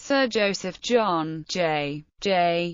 Sir Joseph John J.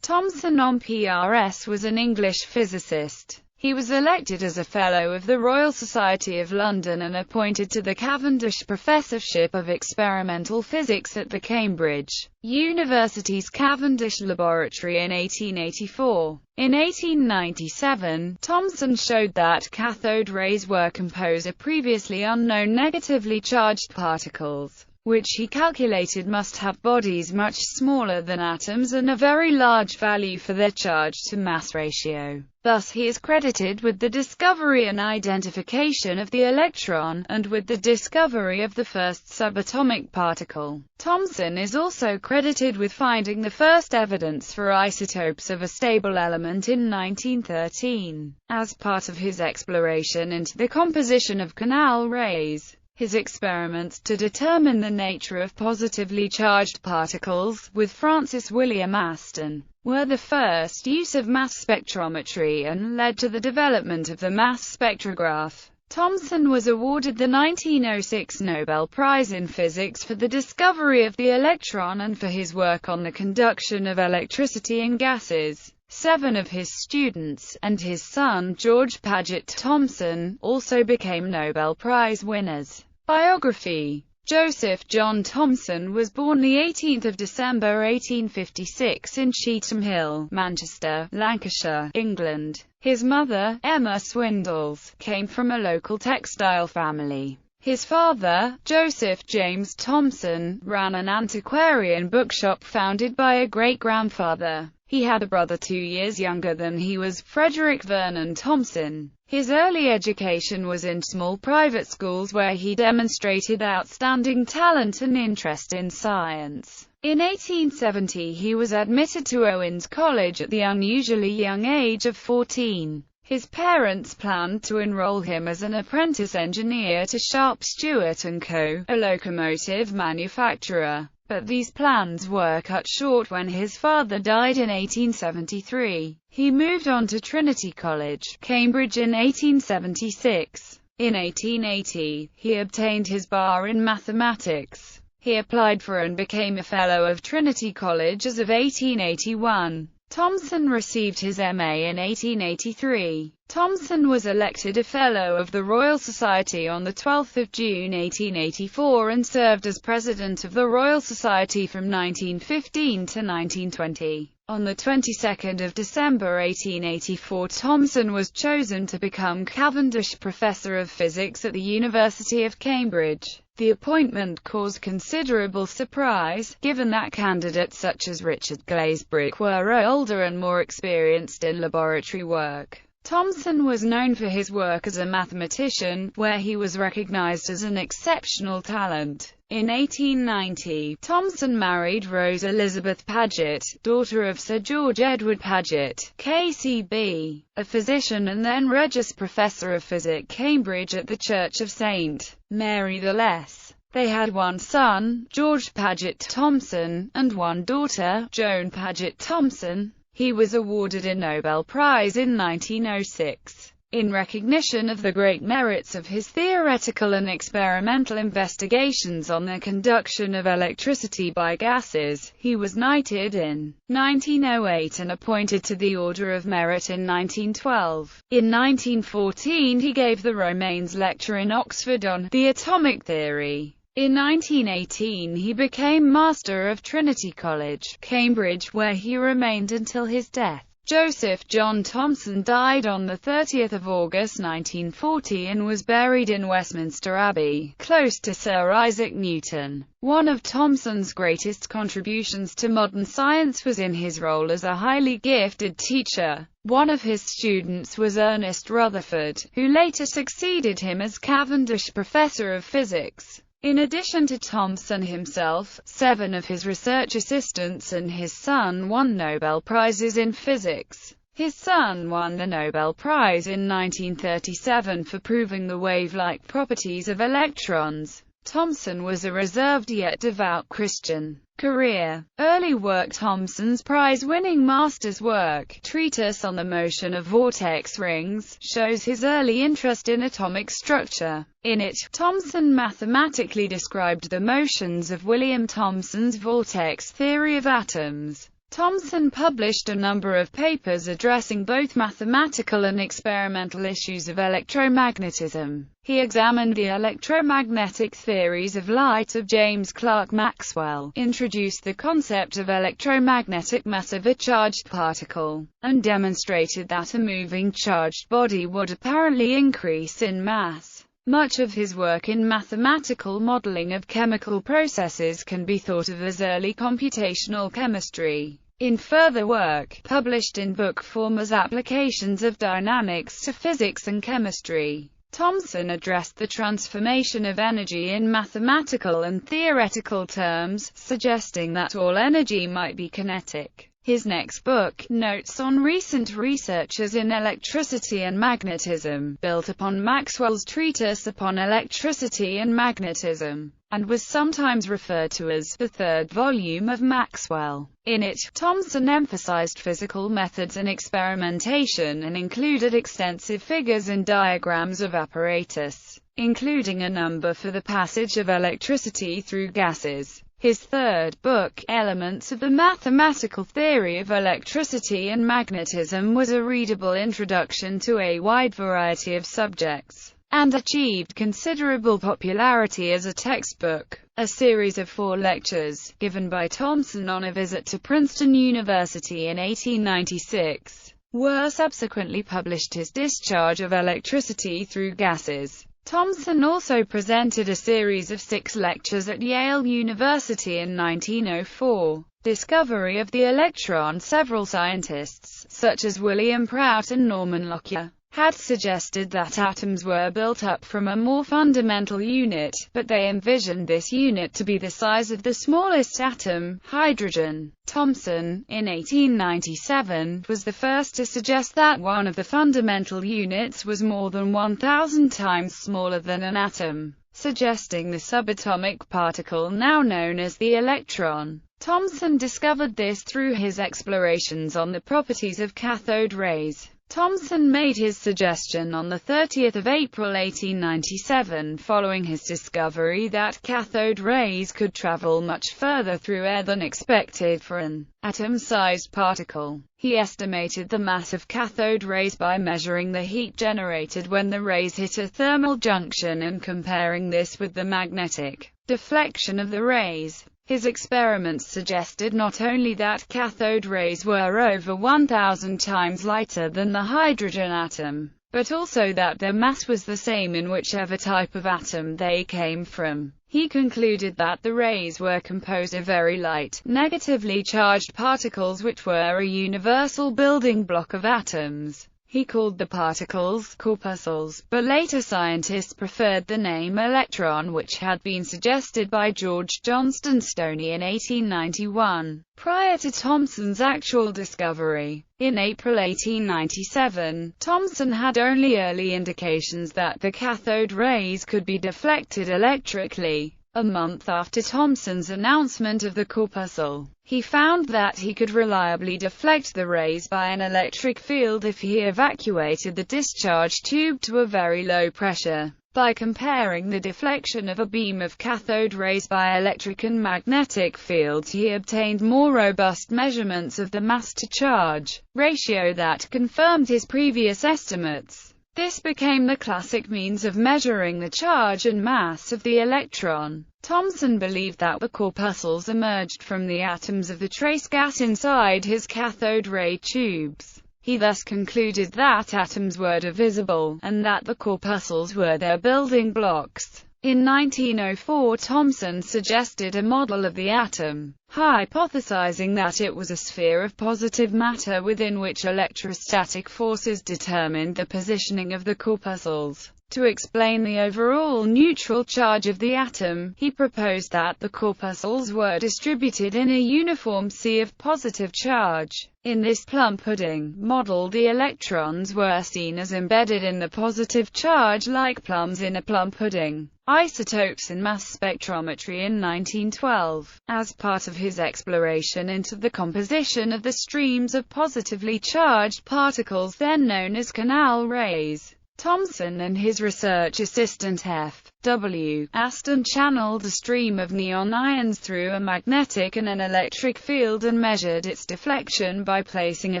Thomson PRS was an English physicist. He was elected as a Fellow of the Royal Society of London and appointed to the Cavendish Professorship of Experimental Physics at the Cambridge University's Cavendish Laboratory in 1884. In 1897, Thomson showed that cathode rays were composed of previously unknown negatively charged particles, which he calculated must have bodies much smaller than atoms and a very large value for their charge-to-mass ratio. Thus he is credited with the discovery and identification of the electron, and with the discovery of the first subatomic particle. Thomson is also credited with finding the first evidence for isotopes of a stable element in 1913. As part of his exploration into the composition of canal rays, his experiments to determine the nature of positively charged particles, with Francis William Aston, were the first use of mass spectrometry and led to the development of the mass spectrograph. Thomson was awarded the 1906 Nobel Prize in Physics for the discovery of the electron and for his work on the conduction of electricity in gases. 7 of his students, and his son George Paget Thomson, also became Nobel Prize winners. Biography. Joseph John Thomson was born the 18th of December 1856 in Cheetham Hill, Manchester, Lancashire, England. His mother, Emma Swindles, came from a local textile family. His father, Joseph James Thomson, ran an antiquarian bookshop founded by a great-grandfather. He had a brother 2 years younger than he was, Frederick Vernon Thomson. His early education was in small private schools where he demonstrated outstanding talent and interest in science. In 1870 he was admitted to Owens College at the unusually young age of 14. His parents planned to enroll him as an apprentice engineer to Sharp Stewart & Co., a locomotive manufacturer. But these plans were cut short when his father died in 1873. He moved on to Trinity College, Cambridge in 1876. In 1880, he obtained his bar in mathematics. He applied for and became a Fellow of Trinity College as of 1881. Thomson received his M.A. in 1883. Thomson was elected a Fellow of the Royal Society on 12 June 1884 and served as President of the Royal Society from 1915 to 1920. On the 22nd of December 1884, Thomson was chosen to become Cavendish Professor of Physics at the University of Cambridge. The appointment caused considerable surprise, given that candidates such as Richard Glazebrook were older and more experienced in laboratory work. Thomson was known for his work as a mathematician, where he was recognized as an exceptional talent. In 1890, Thomson married Rose Elizabeth Paget, daughter of Sir George Edward Paget, KCB, a physician and then Regius Professor of Physics, Cambridge at the Church of St. Mary the Less. They had one son, George Paget Thomson, and one daughter, Joan Paget Thomson. He was awarded a Nobel Prize in 1906. In recognition of the great merits of his theoretical and experimental investigations on the conduction of electricity by gases, he was knighted in 1908 and appointed to the Order of Merit in 1912. In 1914 he gave the Romanes Lecture in Oxford on the atomic theory. In 1918 he became Master of Trinity College, Cambridge, where he remained until his death. Joseph John Thomson died on 30 August 1940 and was buried in Westminster Abbey, close to Sir Isaac Newton. One of Thomson's greatest contributions to modern science was in his role as a highly gifted teacher. One of his students was Ernest Rutherford, who later succeeded him as Cavendish Professor of Physics. In addition to Thomson himself, 7 of his research assistants and his son won Nobel Prizes in physics. His son won the Nobel Prize in 1937 for proving the wave-like properties of electrons. Thomson was a reserved yet devout Christian. Career. Early work. Thomson's prize-winning master's work, Treatise on the Motion of Vortex Rings, shows his early interest in atomic structure. In it, Thomson mathematically described the motions of William Thomson's vortex theory of atoms. Thomson published a number of papers addressing both mathematical and experimental issues of electromagnetism. He examined the electromagnetic theories of light of James Clerk Maxwell, introduced the concept of electromagnetic mass of a charged particle, and demonstrated that a moving charged body would apparently increase in mass. Much of his work in mathematical modeling of chemical processes can be thought of as early computational chemistry. In further work, published in book form as Applications of Dynamics to Physics and Chemistry, Thomson addressed the transformation of energy in mathematical and theoretical terms, suggesting that all energy might be kinetic. His next book, Notes on Recent Researches in Electricity and Magnetism, built upon Maxwell's treatise upon electricity and magnetism, and was sometimes referred to as the third volume of Maxwell. In it, Thomson emphasized physical methods and experimentation and included extensive figures and diagrams of apparatus, including a number for the passage of electricity through gases. His third book, Elements of the Mathematical Theory of Electricity and Magnetism, was a readable introduction to a wide variety of subjects, and achieved considerable popularity as a textbook. A series of 4 lectures, given by Thomson on a visit to Princeton University in 1896, were subsequently published. His Discharge of Electricity Through Gases. Thomson also presented a series of 6 lectures at Yale University in 1904. Discovery of the electron. Several scientists, such as William Prout and Norman Lockyer, had suggested that atoms were built up from a more fundamental unit, but they envisioned this unit to be the size of the smallest atom, hydrogen. Thomson, in 1897, was the first to suggest that one of the fundamental units was more than 1,000 times smaller than an atom, suggesting the subatomic particle now known as the electron. Thomson discovered this through his explorations on the properties of cathode rays. Thomson made his suggestion on 30 April 1897 following his discovery that cathode rays could travel much further through air than expected for an atom-sized particle. He estimated the mass of cathode rays by measuring the heat generated when the rays hit a thermal junction and comparing this with the magnetic deflection of the rays. His experiments suggested not only that cathode rays were over 1,000 times lighter than the hydrogen atom, but also that their mass was the same in whichever type of atom they came from. He concluded that the rays were composed of very light, negatively charged particles which were a universal building block of atoms. He called the particles corpuscles, but later scientists preferred the name electron, which had been suggested by George Johnston Stoney in 1891, prior to Thomson's actual discovery. In April 1897, Thomson had only early indications that the cathode rays could be deflected electrically. A month after Thomson's announcement of the corpuscle, he found that he could reliably deflect the rays by an electric field if he evacuated the discharge tube to a very low pressure. By comparing the deflection of a beam of cathode rays by electric and magnetic fields, he obtained more robust measurements of the mass-to-charge ratio that confirmed his previous estimates. This became the classic means of measuring the charge and mass of the electron. Thomson believed that the corpuscles emerged from the atoms of the trace gas inside his cathode ray tubes. He thus concluded that atoms were divisible, and that the corpuscles were their building blocks. In 1904, Thomson suggested a model of the atom, hypothesizing that it was a sphere of positive matter within which electrostatic forces determined the positioning of the corpuscles. To explain the overall neutral charge of the atom, he proposed that the corpuscles were distributed in a uniform sea of positive charge. In this plum pudding model, the electrons were seen as embedded in the positive charge like plums in a plum pudding. isotopes in mass spectrometry in 1912. As part of his exploration into the composition of the streams of positively charged particles then known as canal rays, Thomson and his research assistant F.W. Aston channeled a stream of neon ions through a magnetic and an electric field and measured its deflection by placing a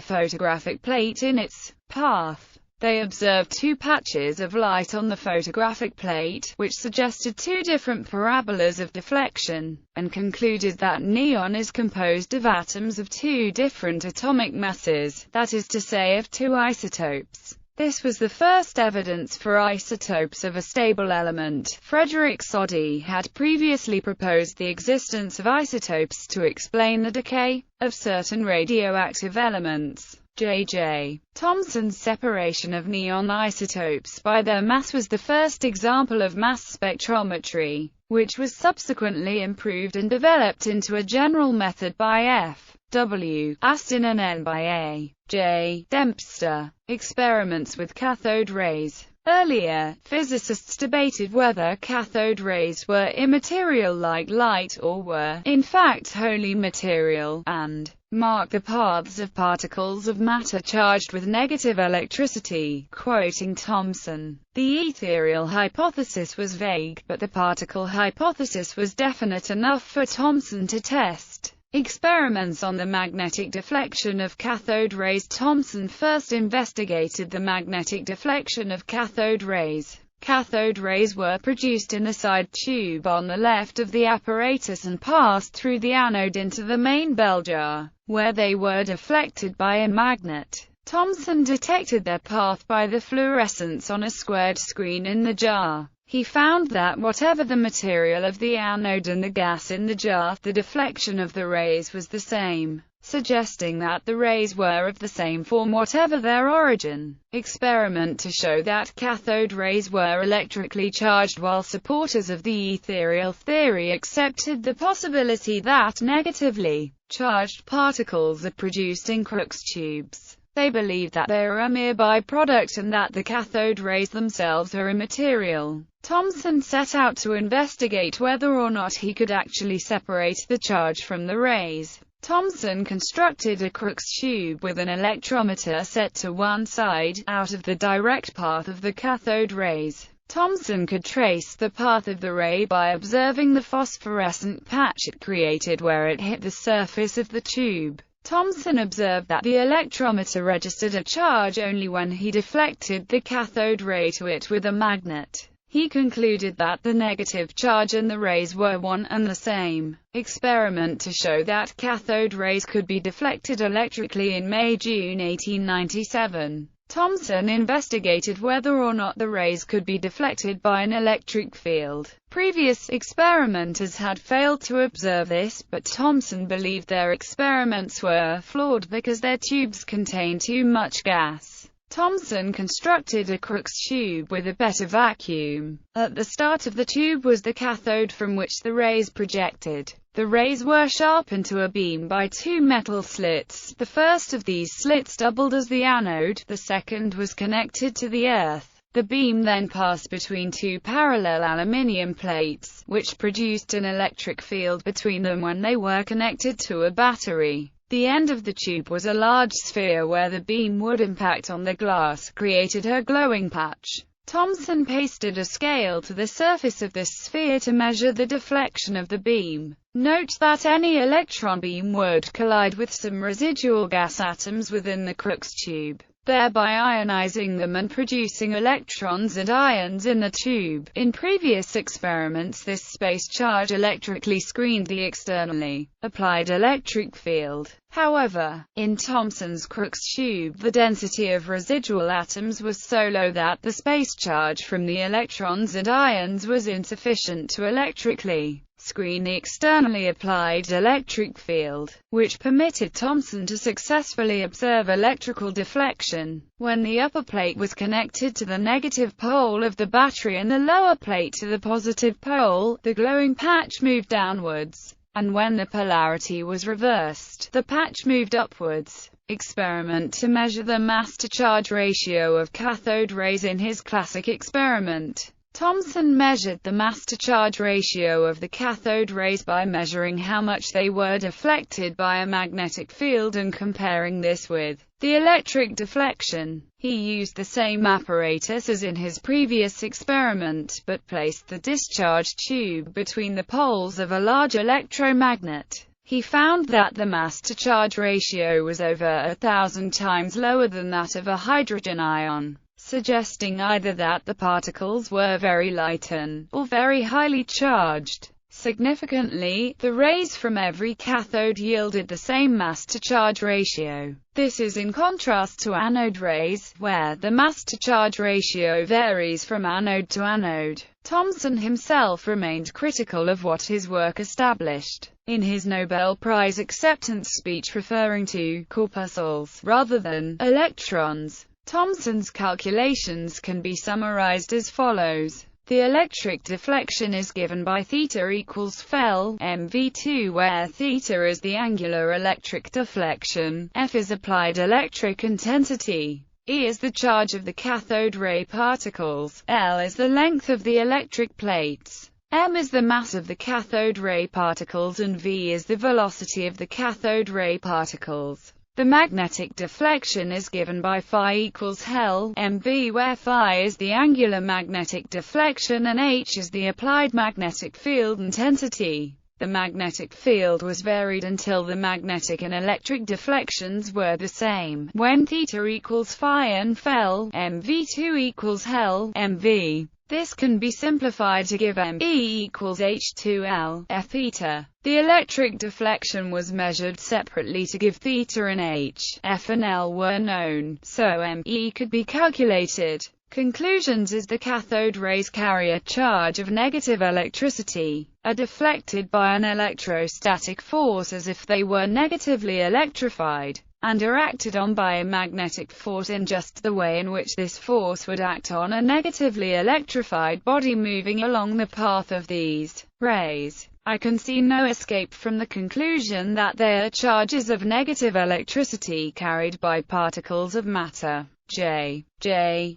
photographic plate in its path. They observed two patches of light on the photographic plate, which suggested two different parabolas of deflection, and concluded that neon is composed of atoms of two different atomic masses, that is to say of two isotopes. This was the first evidence for isotopes of a stable element. Frederick Soddy had previously proposed the existence of isotopes to explain the decay of certain radioactive elements. J.J. Thomson's separation of neon isotopes by their mass was the first example of mass spectrometry, which was subsequently improved and developed into a general method by F.W. Aston and N by A.J. Dempster. Experiments with cathode rays. Earlier, physicists debated whether cathode rays were immaterial like light or were, in fact, wholly material, and mark the paths of particles of matter charged with negative electricity. Quoting Thomson, the ethereal hypothesis was vague, but the particle hypothesis was definite enough for Thomson to test. Experiments on the magnetic deflection of cathode rays. Thomson first investigated the magnetic deflection of cathode rays. Cathode rays were produced in the side tube on the left of the apparatus and passed through the anode into the main bell jar, where they were deflected by a magnet. Thomson detected their path by the fluorescence on a squared screen in the jar. He found that whatever the material of the anode and the gas in the jar, the deflection of the rays was the same, suggesting that the rays were of the same form whatever their origin. Experiment to show that cathode rays were electrically charged. While supporters of the ethereal theory accepted the possibility that negatively charged particles are produced in Crookes tubes, they believed that they are a mere byproduct and that the cathode rays themselves are immaterial. Thomson set out to investigate whether or not he could actually separate the charge from the rays. Thomson constructed a Crookes tube with an electrometer set to one side, out of the direct path of the cathode rays. Thomson could trace the path of the ray by observing the phosphorescent patch it created where it hit the surface of the tube. Thomson observed that the electrometer registered a charge only when he deflected the cathode ray to it with a magnet. He concluded that the negative charge and the rays were one and the same. Experiment to show that cathode rays could be deflected electrically. In May-June 1897, Thomson investigated whether or not the rays could be deflected by an electric field. Previous experimenters had failed to observe this, but Thomson believed their experiments were flawed because their tubes contained too much gas. Thomson constructed a Crookes tube with a better vacuum. At the start of the tube was the cathode from which the rays projected. The rays were sharpened to a beam by two metal slits. The first of these slits doubled as the anode, the second was connected to the earth. The beam then passed between two parallel aluminium plates, which produced an electric field between them when they were connected to a battery. The end of the tube was a large sphere where the beam would impact on the glass, created a glowing patch. Thomson pasted a scale to the surface of this sphere to measure the deflection of the beam. Note that any electron beam would collide with some residual gas atoms within the Crookes tube, thereby ionizing them and producing electrons and ions in the tube. In previous experiments, this space charge electrically screened the externally applied electric field. However, in Thomson's Crookes tube, the density of residual atoms was so low that the space charge from the electrons and ions was insufficient to electrically screen the externally applied electric field, which permitted Thomson to successfully observe electrical deflection. When the upper plate was connected to the negative pole of the battery and the lower plate to the positive pole, the glowing patch moved downwards, and when the polarity was reversed, the patch moved upwards. Experiment to measure the mass-to-charge ratio of cathode rays. In his classic experiment, Thomson measured the mass-to-charge ratio of the cathode rays by measuring how much they were deflected by a magnetic field and comparing this with the electric deflection. He used the same apparatus as in his previous experiment, but placed the discharge tube between the poles of a large electromagnet. He found that the mass-to-charge ratio was over 1,000 times lower than that of a hydrogen ion, suggesting either that the particles were very light or very highly charged. Significantly, the rays from every cathode yielded the same mass-to-charge ratio. This is in contrast to anode rays, where the mass-to-charge ratio varies from anode to anode. Thomson himself remained critical of what his work established. In his Nobel Prize acceptance speech referring to corpuscles rather than electrons, Thomson's calculations can be summarized as follows. The electric deflection is given by theta equals Fel mv2, where theta is the angular electric deflection, F is applied electric intensity, E is the charge of the cathode ray particles, L is the length of the electric plates, m is the mass of the cathode ray particles, and v is the velocity of the cathode ray particles. The magnetic deflection is given by phi equals Hel mv, where phi is the angular magnetic deflection and h is the applied magnetic field intensity. The magnetic field was varied until the magnetic and electric deflections were the same, when theta equals phi and Fel mv2 equals Hel mv. This can be simplified to give m E equals h2L f theta. The electric deflection was measured separately to give theta and h, F and L were known, so m E could be calculated. Conclusions is the cathode rays carry a charge of negative electricity, are deflected by an electrostatic force as if they were negatively electrified, and are acted on by a magnetic force in just the way in which this force would act on a negatively electrified body moving along the path of these rays. I can see no escape from the conclusion that they are charges of negative electricity carried by particles of matter. J.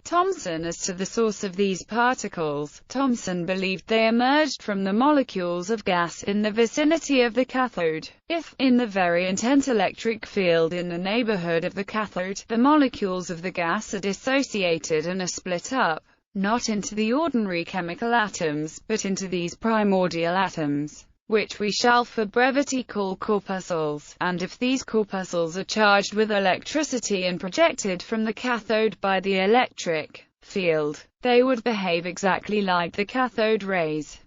Thomson. As to the source of these particles, Thomson believed they emerged from the molecules of gas in the vicinity of the cathode. If, in the very intense electric field in the neighborhood of the cathode, the molecules of the gas are dissociated and are split up, not into the ordinary chemical atoms, but into these primordial atoms, which we shall for brevity call corpuscles, and if these corpuscles are charged with electricity and projected from the cathode by the electric field, they would behave exactly like the cathode rays.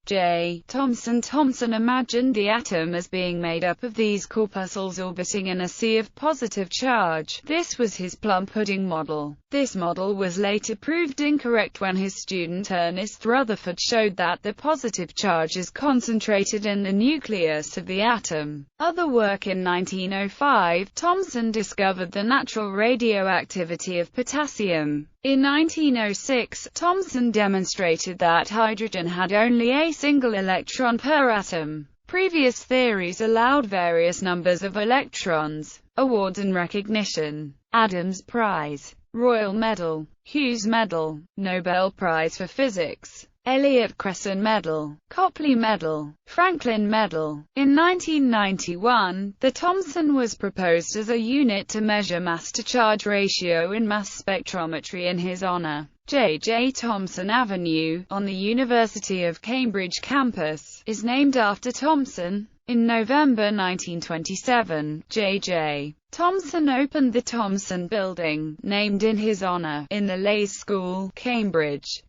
J. Thomson imagined the atom as being made up of these corpuscles orbiting in a sea of positive charge. This was his plum pudding model. This model was later proved incorrect when his student Ernest Rutherford showed that the positive charge is concentrated in the nucleus of the atom. Other work. In 1905, Thomson discovered the natural radioactivity of potassium. In 1906, Thomson demonstrated that hydrogen had only a single electron per atom. Previous theories allowed various numbers of electrons. Awards and recognition: Adams Prize, Royal Medal, Hughes Medal, Nobel Prize for Physics, Elliott Cresson Medal, Copley Medal, Franklin Medal. In 1991, the Thomson was proposed as a unit to measure mass-to-charge ratio in mass spectrometry in his honor. J. Thomson Avenue, on the University of Cambridge campus, is named after Thomson. In November 1927, J. Thomson opened the Thomson Building, named in his honor, in the Leys School, Cambridge.